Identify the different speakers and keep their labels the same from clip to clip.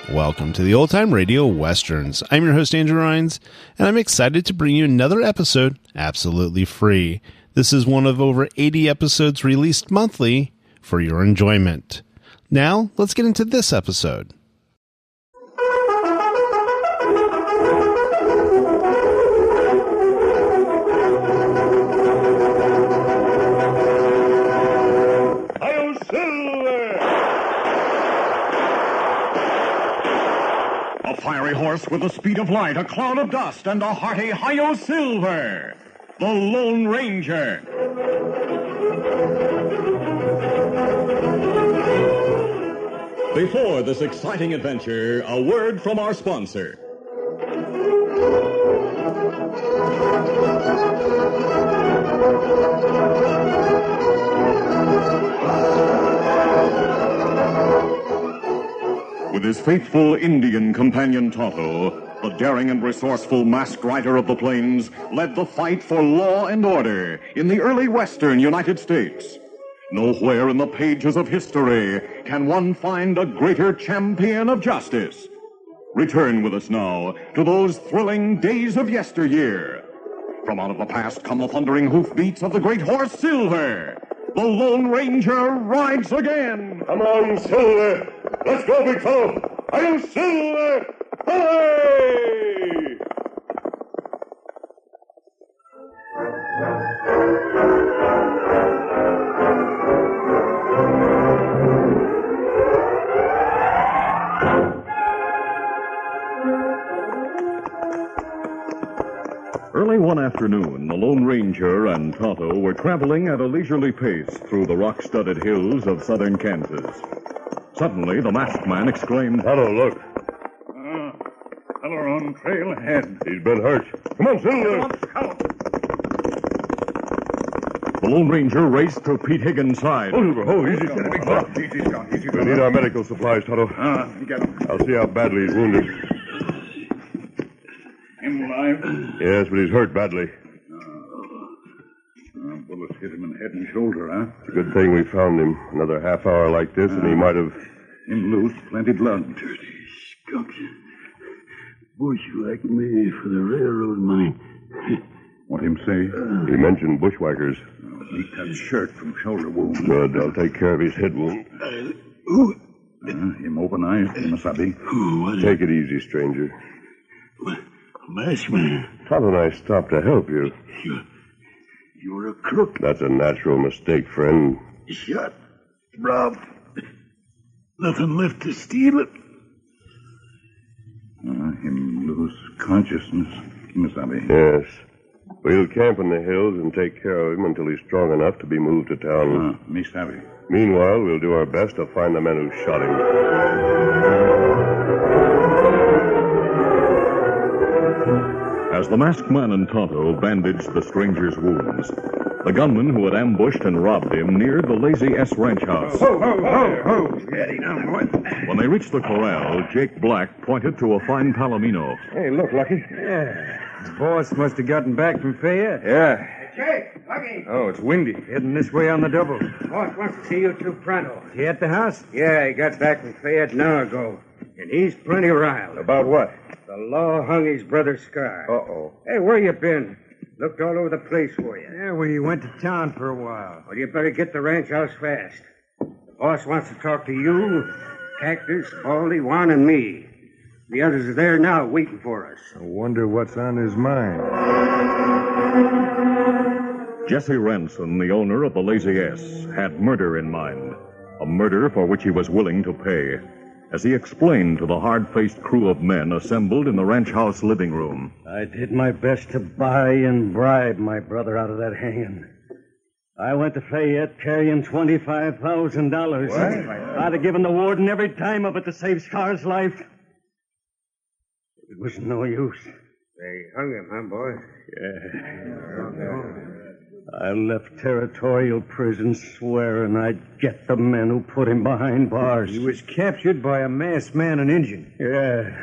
Speaker 1: Welcome to the Old Time Radio Westerns. I'm your host, Andrew Rhynes, and I'm excited to bring you another episode absolutely free. This is one of over 80 episodes released monthly for your enjoyment. Now, let's get into this episode.
Speaker 2: Fiery horse with the speed of light, a cloud of dust, and a hearty Hi-Yo Silver, the Lone Ranger. Before this exciting adventure, a word from our sponsor. With his faithful Indian companion Tonto, the daring and resourceful masked rider of the plains led the fight for law and order in the early western United States. Nowhere in the pages of history can one find a greater champion of justice. Return with us now to those thrilling days of yesteryear. From out of the past come the thundering hoofbeats of the great horse Silver. The Lone Ranger rides again.
Speaker 3: Come on, Silver. Let's go, big fellow. Hi-Yo Silver. Hooray!
Speaker 2: Early one afternoon, the Lone Ranger and Tonto were traveling at a leisurely pace through the rock-studded hills of southern Kansas. Suddenly, the masked man exclaimed,
Speaker 3: Tonto, look.
Speaker 4: Feller on trail ahead.
Speaker 3: He's been hurt. Come on, Silver.
Speaker 2: The Lone Ranger raced to Pete Higgins' side.
Speaker 3: Easy,
Speaker 4: Easy,
Speaker 3: We need our medical supplies, Tonto.
Speaker 4: Get him.
Speaker 3: I'll see how badly he's wounded.
Speaker 4: Him alive?
Speaker 3: Yes, but he's hurt badly.
Speaker 4: Bullets hit him in head and shoulder, huh?
Speaker 3: It's a good thing we found him. Another half hour like this, and he might have...
Speaker 4: Him loose, plenty blood.
Speaker 5: Dirty skunks. Bush like me for the railroad money.
Speaker 4: What him say?
Speaker 3: He mentioned bushwhackers.
Speaker 4: Leak that shirt from shoulder wound.
Speaker 3: Good. I'll take care of his head wound.
Speaker 4: Him open eyes, Masabi.
Speaker 3: Take it easy, stranger.
Speaker 5: Masked man.
Speaker 3: Tonto and I stopped to help you.
Speaker 5: You're a crook.
Speaker 3: That's a natural mistake, friend.
Speaker 5: Shot. Rob. Nothing left to steal it.
Speaker 4: Him lose consciousness, Masabi.
Speaker 3: Yes. We'll camp in the hills and take care of him until he's strong enough to be moved to town.
Speaker 4: Masabi.
Speaker 3: Meanwhile, we'll do our best to find the men who shot him.
Speaker 2: As the masked man and Tonto bandaged the stranger's wounds, the gunman who had ambushed and robbed him neared the Lazy S ranch house.
Speaker 4: Ho! Steady now, boy.
Speaker 2: When they reached the corral, Jake Black pointed to a fine palomino.
Speaker 6: Hey, look, Lucky.
Speaker 7: Yeah. The boss must have gotten back from Fayette.
Speaker 6: Yeah.
Speaker 8: Jake, Lucky.
Speaker 6: Oh, it's windy.
Speaker 7: Heading this way on the double.
Speaker 8: Boss wants to see you two pronto.
Speaker 7: Is he at the house?
Speaker 8: Yeah, he got back from Fayette an hour ago. And he's plenty riled.
Speaker 6: About what?
Speaker 8: The law hung his brother Scar.
Speaker 6: Uh-oh.
Speaker 8: Hey, where you been? Looked all over the place for you.
Speaker 7: Yeah, we went to town for a while.
Speaker 8: Well, you better get the ranch house fast. The boss wants to talk to you, Cactus, Baldy, Juan, and me. The others are there now waiting for us.
Speaker 6: I wonder what's on his mind.
Speaker 2: Jesse Ranson, the owner of the Lazy S, had murder in mind. A murder for which he was willing to pay. As he explained to the hard-faced crew of men assembled in the ranch house living room.
Speaker 5: I did my best to buy and bribe my brother out of that hanging. I went to Fayette carrying $25,000. I'd have given the warden every dime of it to save Scar's life. It was no use.
Speaker 8: They hung him, huh, boy?
Speaker 5: Yeah. I left territorial prison swearing I'd get the men who put him behind bars.
Speaker 7: He was captured by a masked man and Indian.
Speaker 5: Yeah.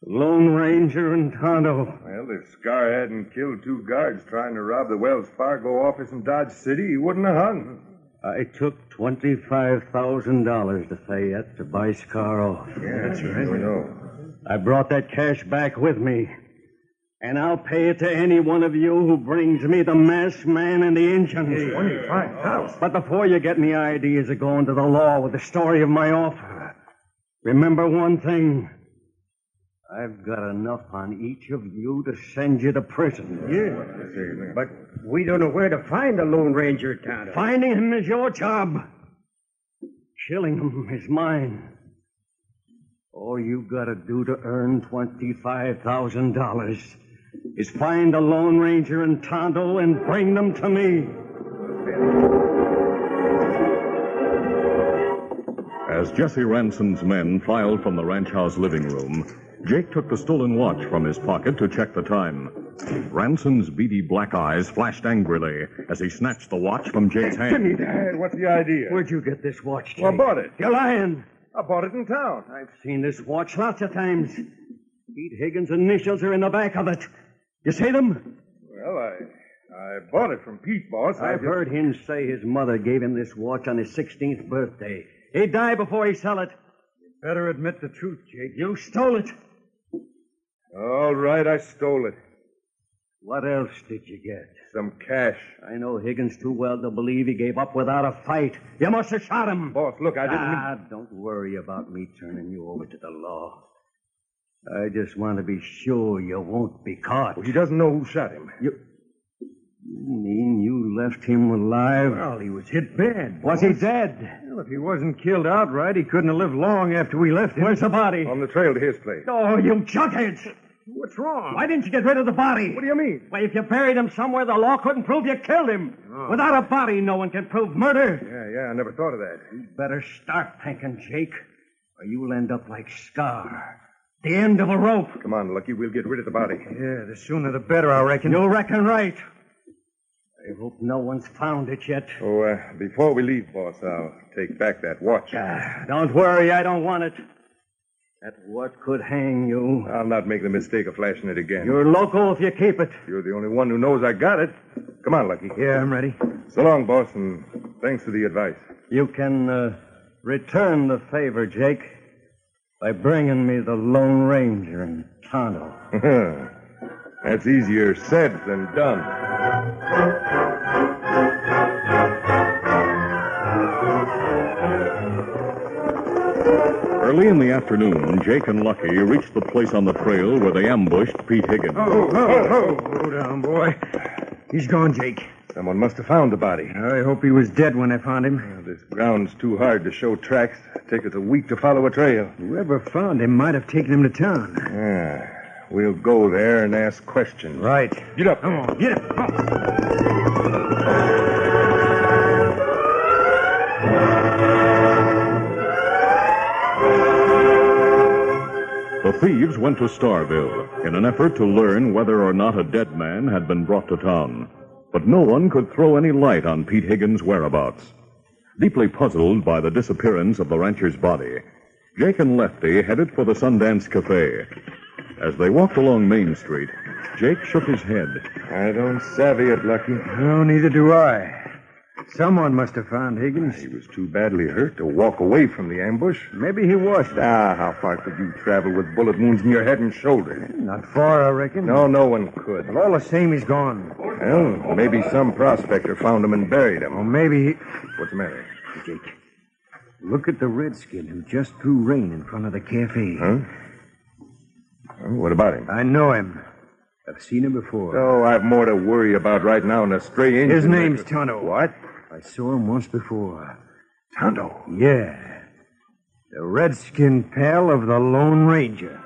Speaker 5: Lone Ranger and Tonto.
Speaker 6: Well, if Scar hadn't killed 2 guards trying to rob the Wells Fargo office in Dodge City, he wouldn't have hung.
Speaker 5: I took $25,000 to Fayette to buy Scar off.
Speaker 6: Yeah, that's right. We know.
Speaker 5: I brought that cash back with me. And I'll pay it to any one of you who brings me the masked man and the engine.
Speaker 6: 25,000.
Speaker 5: But before you get any ideas of going to the law with the story of my offer, remember one thing. I've got enough on each of you to send you to prison.
Speaker 8: Yeah. But we don't know where to find the Lone Ranger, Tonto.
Speaker 5: Finding him is your job. Killing him is mine. All you gotta do to earn $25,000 is find the Lone Ranger and Tonto and bring them to me.
Speaker 2: As Jesse Ranson's men filed from the ranch house living room, Jake took the stolen watch from his pocket to check the time. Ranson's beady black eyes flashed angrily as he snatched the watch from Jake's hand.
Speaker 6: Jimmy, Dad, what's the idea?
Speaker 5: Where'd you get this watch, Jake?
Speaker 6: Well, I bought it.
Speaker 5: You're lying.
Speaker 6: I bought it in town.
Speaker 5: I've seen this watch lots of times. Pete Higgins' initials are in the back of it. You see them?
Speaker 6: Well, I bought it from Pete, boss.
Speaker 5: I've heard him say his mother gave him this watch on his 16th birthday. He'd die before he sell it.
Speaker 7: Better admit the truth, Jake.
Speaker 5: You stole it.
Speaker 6: All right, I stole it.
Speaker 5: What else did you get?
Speaker 6: Some cash.
Speaker 5: I know Higgins too well to believe he gave up without a fight. You must have shot him.
Speaker 6: Boss, look, I didn't...
Speaker 5: Don't worry about me turning you over to the law. I just want to be sure you won't be caught.
Speaker 6: Well, he doesn't know who shot him.
Speaker 5: You mean you left him alive?
Speaker 7: Well, he was hit bad.
Speaker 5: Was he dead?
Speaker 7: Well, if he wasn't killed outright, he couldn't have lived long after we left him.
Speaker 5: Where's the body?
Speaker 6: On the trail to his place.
Speaker 5: Oh, you junkheads!
Speaker 7: What's wrong?
Speaker 5: Why didn't you get rid of the body?
Speaker 6: What do you mean?
Speaker 5: Why, if you buried him somewhere, the law couldn't prove you killed him.
Speaker 6: Oh.
Speaker 5: Without a body, no one can prove murder.
Speaker 6: Yeah, I never thought of that.
Speaker 5: You better start thinking, Jake, or you'll end up like Scar. The end of a rope.
Speaker 6: Come on, Lucky, we'll get rid of the body.
Speaker 7: Yeah, the sooner the better, I reckon.
Speaker 5: You reckon right. I hope no one's found it yet.
Speaker 6: Oh, before we leave, boss, I'll take back that watch.
Speaker 5: Don't worry, I don't want it. That what could hang you.
Speaker 6: I'll not make the mistake of flashing it again.
Speaker 5: You're loco if you keep it.
Speaker 6: You're the only one who knows I got it. Come on, Lucky.
Speaker 7: Yeah, I'm ready.
Speaker 6: So long, boss, and thanks for the advice.
Speaker 5: You can return the favor, Jake, by bringing me the Lone Ranger and Tonto.
Speaker 6: That's easier said than done.
Speaker 2: Early in the afternoon, Jake and Lucky reached the place on the trail where they ambushed Pete Higgins.
Speaker 7: Ho down, boy. He's gone, Jake.
Speaker 6: Someone must have found the body.
Speaker 7: I hope he was dead when they found him.
Speaker 6: This ground's too hard to show tracks. It'll take us a week to follow a trail.
Speaker 7: Whoever found him might have taken him to town.
Speaker 6: Yeah. We'll go there and ask questions.
Speaker 7: Right.
Speaker 6: Get up.
Speaker 7: Come on, get up.
Speaker 2: The thieves went to Starville in an effort to learn whether or not a dead man had been brought to town. But no one could throw any light on Pete Higgins' whereabouts. Deeply puzzled by the disappearance of the rancher's body, Jake and Lefty headed for the Sundance Cafe. As they walked along Main Street, Jake shook his head.
Speaker 6: I don't savvy it, Lucky.
Speaker 7: No, neither do I. Someone must have found Higgins.
Speaker 6: He was too badly hurt to walk away from the ambush.
Speaker 7: Maybe he was.
Speaker 6: How far could you travel with bullet wounds in your head and shoulder?
Speaker 7: Not far, I reckon.
Speaker 6: No one could.
Speaker 7: Well, all the same, he's gone.
Speaker 6: Well, maybe some prospector found him and buried him.
Speaker 7: Or maybe he...
Speaker 6: What's the matter?
Speaker 7: Jake, look at the redskin who just drew rein in front of the cafe.
Speaker 6: Huh? What about him?
Speaker 7: I know him. I've seen him before.
Speaker 6: Oh, I've more to worry about right now than a stray Indian.
Speaker 7: His name's Tonto.
Speaker 6: What?
Speaker 7: I saw him once before.
Speaker 6: Tonto?
Speaker 7: Yeah. The redskin pal of the Lone Ranger.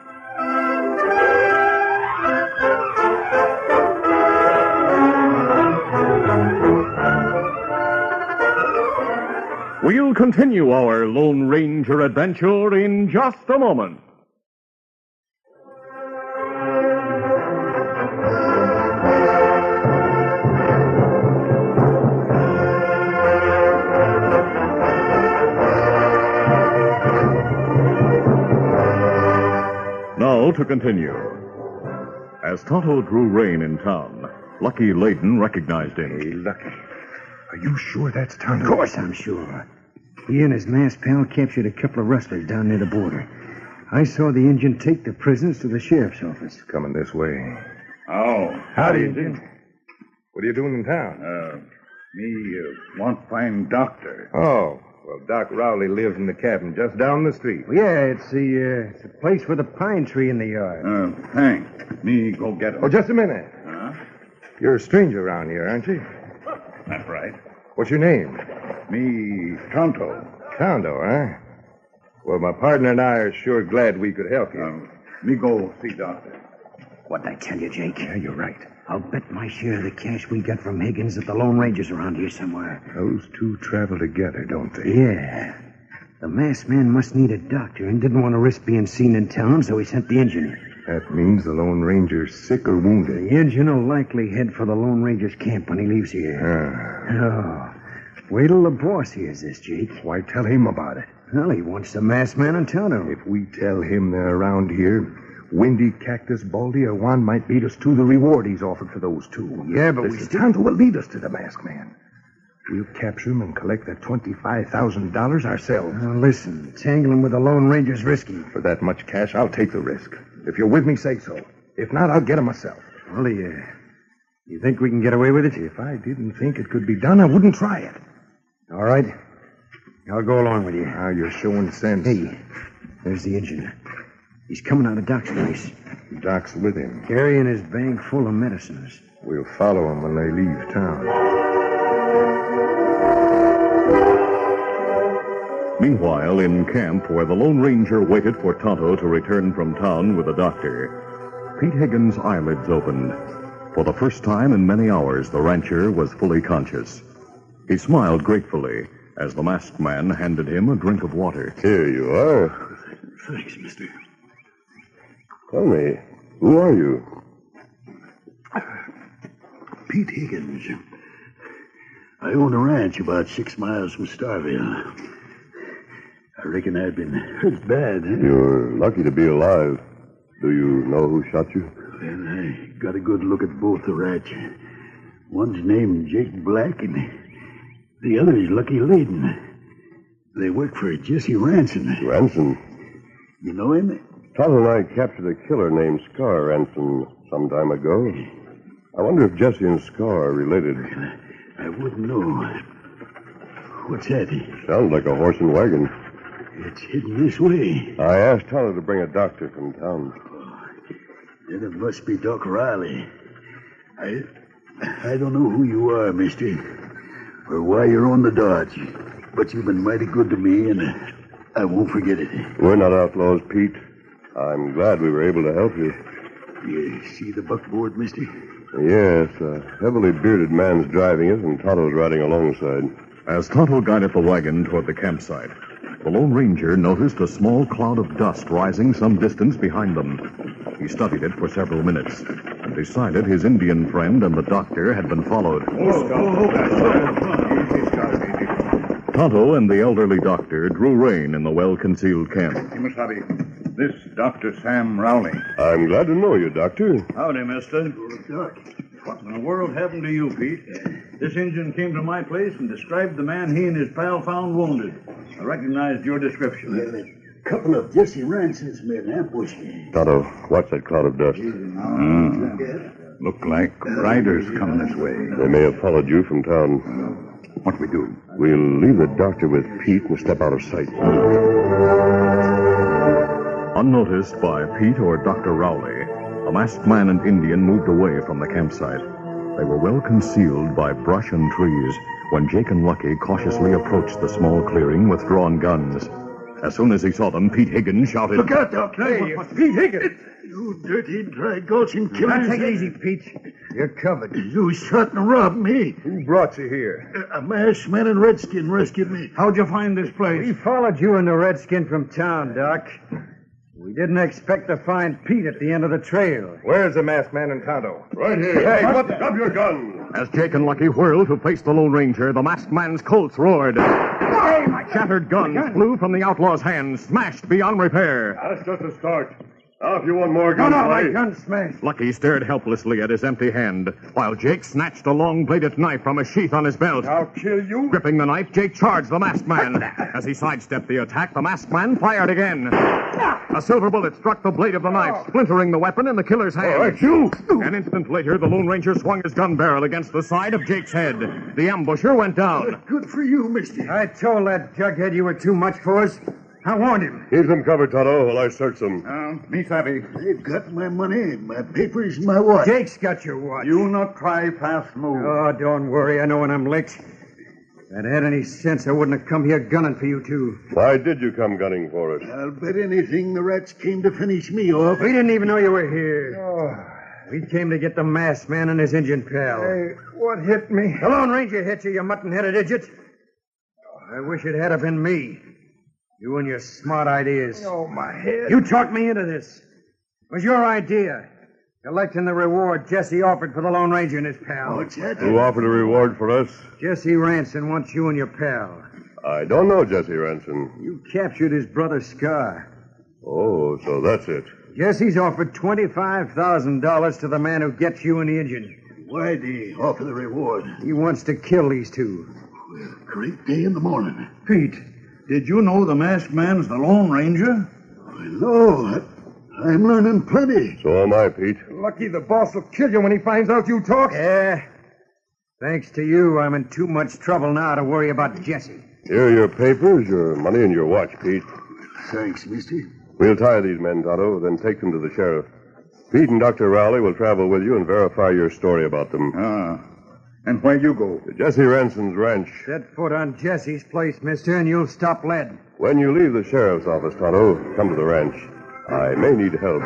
Speaker 2: We'll continue our Lone Ranger adventure in just a moment. Now, Now to continue. As Tonto drew rein in town, Lucky Layden recognized him.
Speaker 4: Hey, Lucky. Are you sure that's Tonto?
Speaker 7: Of course I'm sure. He and his masked pal captured a couple of rustlers down near the border. I saw the Injun take the prisoners to the sheriff's office.
Speaker 4: Coming this way.
Speaker 6: Oh,
Speaker 4: Howdy, Injun. What are you doing in town? Want find doctor. Oh, well, Doc Rowley lives in the cabin just down the street.
Speaker 7: Yeah, it's the place with a pine tree in the yard.
Speaker 4: Thanks. Me go get him. Oh, just a minute. You're a stranger around here, aren't you?
Speaker 6: that's right.
Speaker 4: What's your name?
Speaker 6: Me, Tonto.
Speaker 4: Tonto, huh? Well, my partner and I are sure glad we could help you.
Speaker 6: Me go see doctor.
Speaker 7: What'd I tell you, Jake?
Speaker 4: Yeah, you're right.
Speaker 7: I'll bet my share of the cash we got from Higgins that the Lone Ranger's around here somewhere.
Speaker 4: Those two travel together, don't they?
Speaker 7: Yeah. The masked man must need a doctor and didn't want to risk being seen in town, so he sent the Injun in.
Speaker 4: That means the Lone Ranger's sick or wounded.
Speaker 7: The Injun will likely head for the Lone Ranger's camp when he leaves here. Oh. Wait till the boss hears this, Jake.
Speaker 4: Why tell him about it?
Speaker 7: Well, he wants the masked man in town.
Speaker 4: If we tell him they're around here, Windy, Cactus, Baldy, or Juan might beat us to the reward he's offered for those two.
Speaker 7: Yeah, but
Speaker 4: Listen, Tonto will lead us to the masked man. We'll capture him and collect that $25,000 ourselves.
Speaker 7: Now, listen, tangling with the Lone Ranger's risky.
Speaker 4: For that much cash, I'll take the risk. If you're with me, say so. If not, I'll get him myself.
Speaker 7: Well, you think we can get away with it?
Speaker 4: If I didn't think it could be done, I wouldn't try it.
Speaker 7: All right. I'll go along with you.
Speaker 4: Now you're showing sense.
Speaker 7: Hey, there's the Injun. He's coming out of Doc's place.
Speaker 4: Doc's with him.
Speaker 7: Carrying his bag full of medicines.
Speaker 4: We'll follow him when they leave town.
Speaker 2: Meanwhile, in camp, where the Lone Ranger waited for Tonto to return from town with a doctor, Pete Higgins' eyelids opened. For the first time in many hours, the rancher was fully conscious. He smiled gratefully as the masked man handed him a drink of water.
Speaker 3: Here you are.
Speaker 6: Thanks, mister.
Speaker 3: Tell me, who are you?
Speaker 6: Pete Higgins. I own a ranch about 6 miles from Starville. I reckon I've been hurt bad.
Speaker 3: You're lucky to be alive. Do you know who shot you?
Speaker 6: Well, I got a good look at both the rats. One's named Jake Black, and the other is Lucky Layden. They work for Jesse Ranson.
Speaker 3: Ranson?
Speaker 6: You know him?
Speaker 3: Tonto and I captured a killer named Scar Ranson some time ago. I wonder if Jesse and Scar are related.
Speaker 6: I wouldn't know. What's that?
Speaker 3: Sounds like a horse and wagon.
Speaker 6: It's hidden this way.
Speaker 3: I asked Tonto to bring a doctor from town.
Speaker 6: Then it must be Doc Riley. I don't know who you are, mister, or why you're on the dodge, but you've been mighty good to me, and I won't forget it.
Speaker 3: We're not outlaws, Pete. I'm glad we were able to help you.
Speaker 6: You see the buckboard, mister?
Speaker 3: Yes, a heavily bearded man's driving it, and Tonto's riding alongside.
Speaker 2: As Tonto guided the wagon toward the campsite, the Lone Ranger noticed a small cloud of dust rising some distance behind them. He studied it for several minutes and decided his Indian friend and the doctor had been followed. Tonto and the elderly doctor drew rein in the well-concealed camp.
Speaker 4: Kimasabi, this Dr. Sam Rowley.
Speaker 3: I'm glad to know you, Doctor.
Speaker 9: Howdy, mister. What in the world happened to you, Pete? This Injun came to my place and described the man he and his pal found wounded. I recognized your description.
Speaker 6: Well, a couple of Jesse Ransons made an ambush.
Speaker 3: Tonto, watch that cloud of dust.
Speaker 4: Look like riders coming this way.
Speaker 3: They may have followed you from town.
Speaker 4: What we do?
Speaker 3: We'll leave the doctor with Pete and step out of sight.
Speaker 2: Unnoticed by Pete or Dr. Rowley, the masked man and Indian moved away from the campsite. They were well concealed by brush and trees when Jake and Lucky cautiously approached the small clearing with drawn guns. As soon as he saw them, Pete Higgins shouted,
Speaker 6: Look out, Doc!
Speaker 4: Hey, it's Pete Higgins!
Speaker 6: You dirty, dry gulching killers.
Speaker 7: Take it easy, Pete. You're covered.
Speaker 6: You shot and robbed me.
Speaker 4: Who brought you here?
Speaker 6: A masked man and redskin rescued me.
Speaker 9: How'd you find this place?
Speaker 7: We followed you and the redskin from town, Doc. We didn't expect to find Pete at the end of the trail.
Speaker 4: Where's the masked man and Tonto?
Speaker 3: Right here.
Speaker 4: Hey, what?
Speaker 3: Drop your gun.
Speaker 2: As Jake and Lucky whirled to face the Lone Ranger, the masked man's Colts roared. Shattered guns flew from the outlaw's hands, smashed beyond repair.
Speaker 3: That's just a start. Now, if you want more
Speaker 5: No,
Speaker 3: gunplay...
Speaker 5: my gun's smashed.
Speaker 2: Lucky stared helplessly at his empty hand, while Jake snatched a long-bladed knife from a sheath on his belt.
Speaker 4: I'll kill you.
Speaker 2: Gripping the knife, Jake charged the masked man. As he sidestepped the attack, the masked man fired again. A silver bullet struck the blade of the knife, splintering the weapon in the killer's hand.
Speaker 3: All right, you!
Speaker 2: An instant later, the Lone Ranger swung his gun barrel against the side of Jake's head. The ambusher went down.
Speaker 6: Good for you, mister.
Speaker 5: I told that jughead you were too much for us. I warned him.
Speaker 3: Keep them covered, Tonto, while I search them.
Speaker 4: Me savvy.
Speaker 6: They've got my money, my papers, my watch.
Speaker 5: Jake's got your watch.
Speaker 9: You not try fast move.
Speaker 5: Oh, don't worry. I know when I'm licked. If I'd had any sense, I wouldn't have come here gunning for you two.
Speaker 3: Why did you come gunning for us?
Speaker 6: I'll bet anything the rats came to finish me off.
Speaker 5: We didn't even know you were here. We came to get the masked man and his Indian pal.
Speaker 8: What hit me?
Speaker 5: The Lone Ranger hit you, you mutton-headed idiot. I wish it had been me. You and your smart ideas.
Speaker 8: Oh, my head.
Speaker 5: You talked me into this. It was your idea. Collecting the reward Jesse offered for the Lone Ranger and his pal.
Speaker 6: What's that?
Speaker 3: Who offered a reward for us?
Speaker 5: Jesse Ranson wants you and your pal.
Speaker 3: I don't know Jesse Ranson.
Speaker 5: You captured his brother Scar.
Speaker 3: Oh, so that's it.
Speaker 5: Jesse's offered $25,000 to the man who gets you and the Indian.
Speaker 6: Why'd he offer the reward?
Speaker 5: He wants to kill these two.
Speaker 6: Well, great day in the morning.
Speaker 9: Pete, did you know the masked man's the Lone Ranger?
Speaker 6: No, I'm learning plenty.
Speaker 3: So am I, Pete.
Speaker 8: Lucky the boss will kill you when he finds out you talk.
Speaker 5: Yeah. Thanks to you, I'm in too much trouble now to worry about Jesse.
Speaker 3: Here are your papers, your money, and your watch, Pete.
Speaker 6: Thanks, mister.
Speaker 3: We'll tie these men, Tonto, then take them to the sheriff. Pete and Dr. Rowley will travel with you and verify your story about them.
Speaker 4: And where you go?
Speaker 3: To Jesse Ranson's ranch.
Speaker 5: Set foot on Jesse's place, mister, and you'll stop lead.
Speaker 3: When you leave the sheriff's office, Tonto, come to the ranch. I may need help.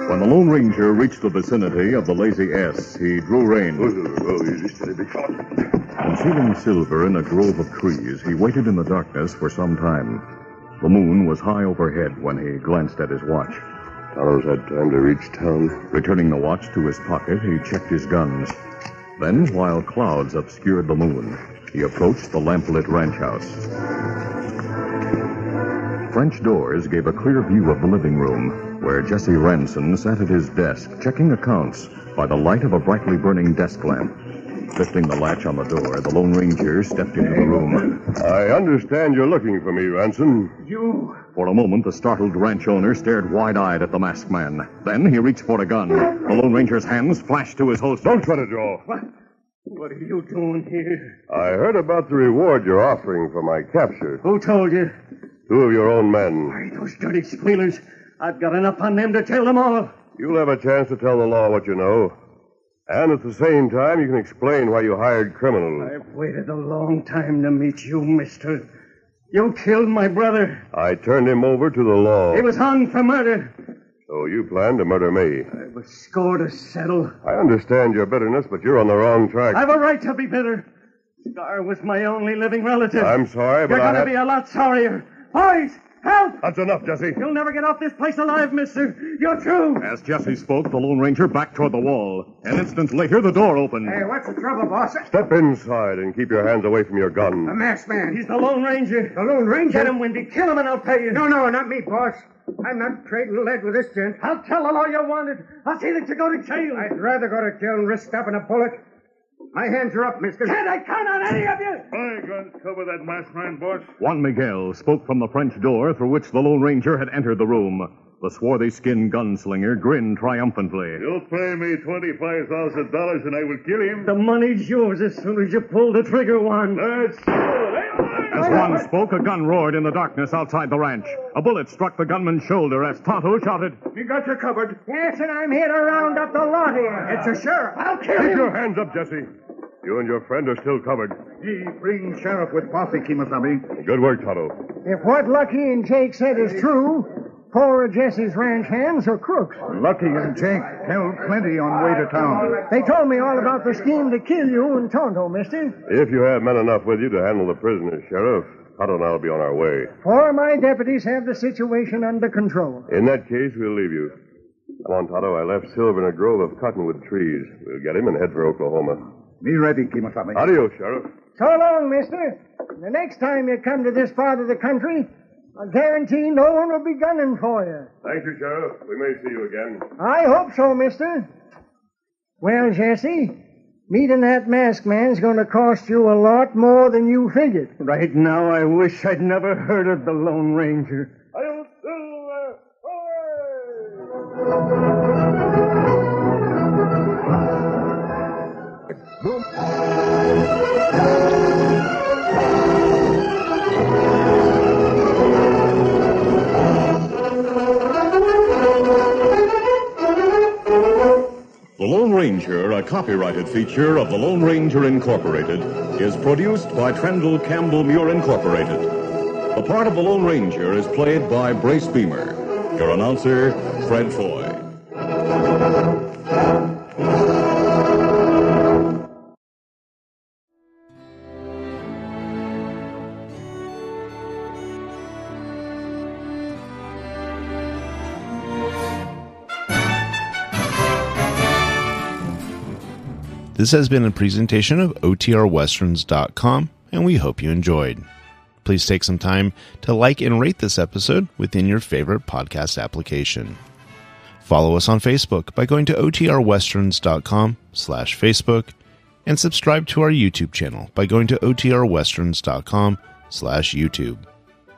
Speaker 2: When the Lone Ranger reached the vicinity of the Lazy S, he drew rein. Concealing Silver in a grove of trees, he waited in the darkness for some time. The moon was high overhead when he glanced at his watch.
Speaker 3: Tonto's had time to reach town.
Speaker 2: Returning the watch to his pocket, he checked his guns. Then, while clouds obscured the moon, he approached the lamplit ranch house. French doors gave a clear view of the living room, where Jesse Ranson sat at his desk, checking accounts by the light of a brightly burning desk lamp. Lifting the latch on the door, the Lone Ranger stepped into the room.
Speaker 3: I understand you're looking for me, Ranson.
Speaker 8: You...
Speaker 2: For a moment, the startled ranch owner stared wide-eyed at the masked man. Then he reached for a gun. The Lone Ranger's hands flashed to his holster.
Speaker 3: Don't try to draw.
Speaker 8: What are you doing here?
Speaker 3: I heard about the reward you're offering for my capture.
Speaker 8: Who told you?
Speaker 3: 2 of your own men.
Speaker 8: Why, those dirty squealers. I've got enough on them to tell them all.
Speaker 3: You'll have a chance to tell the law what you know. And at the same time, you can explain why you hired criminals.
Speaker 8: I've waited a long time to meet you, mister. You killed my brother.
Speaker 3: I turned him over to the law.
Speaker 8: He was hung for murder.
Speaker 3: So you planned to murder me.
Speaker 8: I was score to settle.
Speaker 3: I understand your bitterness, but you're on the wrong track.
Speaker 8: I've a right to be bitter. Scar was my only living relative.
Speaker 3: I'm sorry, but
Speaker 8: You're going to be a lot sorrier. Boys, help!
Speaker 3: That's enough, Jesse.
Speaker 8: You'll never get off this place alive, mister. You're through.
Speaker 2: As Jesse spoke, the Lone Ranger backed toward the wall. An instant later, the door opened.
Speaker 8: Hey, what's the trouble, boss?
Speaker 3: Step inside and keep your hands away from your gun.
Speaker 8: The masked man. He's the Lone Ranger.
Speaker 5: The Lone Ranger?
Speaker 8: Get him, Windy. Kill him and I'll pay you.
Speaker 5: No, not me, boss. I'm not trading lead with this gent.
Speaker 8: I'll tell the law you wanted. I'll see that you go to jail.
Speaker 5: I'd rather go to jail and risk stopping a bullet. My hands are up, mister.
Speaker 8: Can't I count on any of you?
Speaker 9: My guns cover that masked man, boss.
Speaker 2: Juan Miguel spoke from the French door through which the Lone Ranger had entered the room. The swarthy-skinned gunslinger grinned triumphantly.
Speaker 9: You'll pay me $25,000 and I will kill him.
Speaker 8: The money's yours as soon as you pull the trigger, Juan.
Speaker 9: That's good.
Speaker 2: As Juan spoke, a gun roared in the darkness outside the ranch. A bullet struck the gunman's shoulder as Tonto shouted,
Speaker 9: We got you covered.
Speaker 5: Yes, and I'm here to round up the lot here. It's a sheriff.
Speaker 8: I'll kill
Speaker 3: Keep
Speaker 8: him.
Speaker 3: your hands up, Jesse. You and your friend are still covered.
Speaker 4: He bring sheriff with posse, Kimasabi.
Speaker 3: Good work, Tonto.
Speaker 5: If what Lucky and Jake said is true, 4 of Jesse's ranch hands are crooks.
Speaker 4: Lucky and Jake tell plenty on way to town.
Speaker 5: They told me all about the scheme to kill you and Tonto, mister.
Speaker 3: If you have men enough with you to handle the prisoners, Sheriff, Tonto and I will be on our way.
Speaker 5: 4 of my deputies have the situation under control.
Speaker 3: In that case, we'll leave you. Come on, Tonto. I left Silver in a grove of cottonwood trees. We'll get him and head for Oklahoma.
Speaker 9: Me ready, Kimasabi.
Speaker 3: Adios, Sheriff.
Speaker 10: So long, mister. The next time you come to this part of the country, I guarantee no one will be gunning for you.
Speaker 3: Thank you, Sheriff. We may see you again.
Speaker 10: I hope so, mister. Well, Jesse, meeting that masked man's going to cost you a lot more than you figured.
Speaker 5: Right now, I wish I'd never heard of the Lone Ranger.
Speaker 3: I'll Silver!
Speaker 2: The Lone Ranger, a copyrighted feature of the Lone Ranger Incorporated, is produced by Trendle Campbell Muir Incorporated. The part of the Lone Ranger is played by Brace Beamer. Your announcer, Fred Foy.
Speaker 1: This has been a presentation of OTRWesterns.com, and we hope you enjoyed. Please take some time to like and rate this episode within your favorite podcast application. Follow us on Facebook by going to OTRWesterns.com/Facebook, and subscribe to our YouTube channel by going to OTRWesterns.com/YouTube.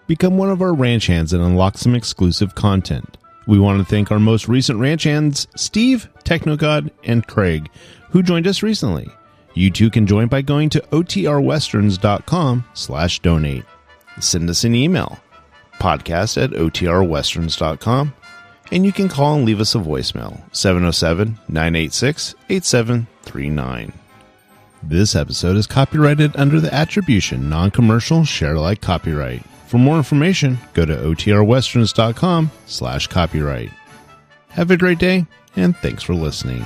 Speaker 1: Become one of our ranch hands and unlock some exclusive content. We want to thank our most recent ranch hands, Steve, Technogod, and Craig, who joined us recently. You too can join by going to OTRWesterns.com/donate. Send us an email, podcast@OTRWesterns.com, and you can call and leave us a voicemail, 707-986-8739. This episode is copyrighted under the attribution non-commercial share-alike copyright. For more information, go to OTRWesterns.com/copyright. Have a great day, and thanks for listening.